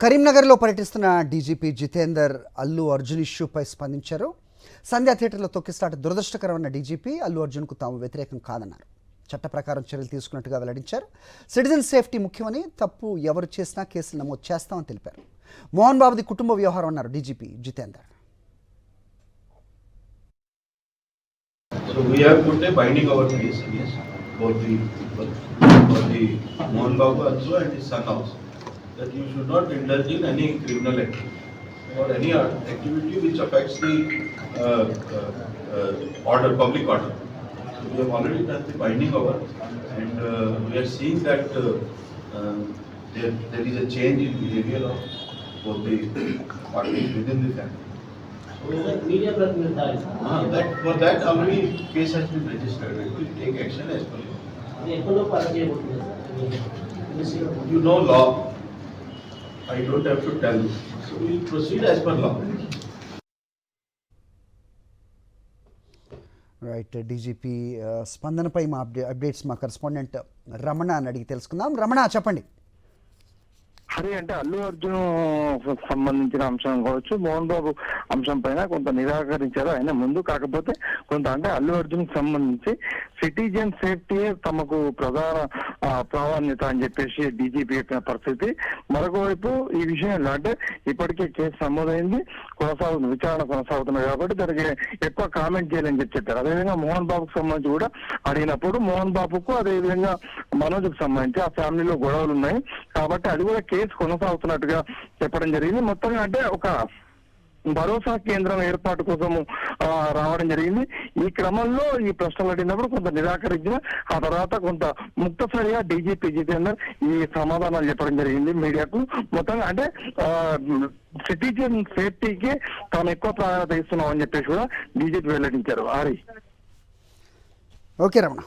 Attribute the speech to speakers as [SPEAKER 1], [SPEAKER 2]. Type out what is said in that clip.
[SPEAKER 1] కరీంనగర్లో పర్యటిస్తున్న డీజీపీ జితేందర్ అల్లు అర్జున్ ఇష్యూపై స్పందించారు. సంధ్యా థియేటర్లో తొక్కిస్లాట దురదృష్టకరమైన డీజీపీ అల్లు అర్జున్కు తాము వ్యతిరేకం కాదన్నారు. చట్ట ప్రకారం చర్యలు తీసుకున్నట్టుగా వెల్లడించారు. సిటిజన్ సేఫ్టీ ముఖ్యమని, తప్పు ఎవరు చేసినా కేసులు నమోదు చేస్తామని తెలిపారు. మోహన్ బాబుది కుటుంబ వ్యవహారం అన్నారు DGP Jitender.
[SPEAKER 2] So we have put a binding over case against both the people, for the Mohan Babu also and his son also, that you should not indulge in any criminal activity or any activity which affects the order, public order. So we have already done the binding over, and we are seeing that there is a change in behavior of both the parties within the family.
[SPEAKER 3] Media
[SPEAKER 2] that for that already case has been registered. We will take action as per law. You know law. I don't have to tell you. So we will proceed as per law.
[SPEAKER 1] Right, DGP స్పందనపై మా updates మా correspondent Ramana అని అడిగి తెలుసుకుందాం. రమణ, చెప్పండి.
[SPEAKER 4] హరి, అంటే అల్లు అర్జున్ సంబంధించిన అంశం కావచ్చు, మోహన్ బాబు అంశం పైన కొంత నిరాకరించారు ఆయన ముందు. కాకపోతే కొంత అంటే అల్లు అర్జున్ సంబంధించి సిటిజన్ సేఫ్టీ తమకు ప్రధాన ప్రాధాన్యత అని చెప్పేసి డీజీపీ చెప్పిన పరిస్థితి. మరొక వైపు ఈ విషయంలో అంటే ఇప్పటికే కేసు నమోదైంది, విచారణ కొనసాగుతున్నాయి కాబట్టి దానికి ఎక్కువ కామెంట్ చేయాలని చెప్పారు. అదేవిధంగా మోహన్ బాబుకు సంబంధించి కూడా అడిగినప్పుడు మోహన్ బాబుకు అదేవిధంగా మనోజ్కు సంబంధించి ఆ ఫ్యామిలీలో గొడవలు ఉన్నాయి కాబట్టి అది కూడా కేసు కొనసాగుతున్నట్టుగా చెప్పడం జరిగింది. మొత్తంగా అంటే ఒక భరోసా కేంద్రం ఏర్పాటు కోసము రావడం జరిగింది. ఈ క్రమంలో ఈ ప్రశ్నలు అడిగినప్పుడు కొంత నిరాకరించిన, ఆ తర్వాత కొంత ముక్తసరిగా డీజీపీ జితేందర్ ఈ సమాధానాలు చెప్పడం జరిగింది మీడియాకు. మొత్తంగా అంటే సిటిజన్ సేఫ్టీకి తాను ఎక్కువ ప్రాధాన్యత ఇస్తున్నాం అని చెప్పేసి కూడా డీజీపీ వెల్లడించారు. హరి,
[SPEAKER 1] ఓకే రమణ.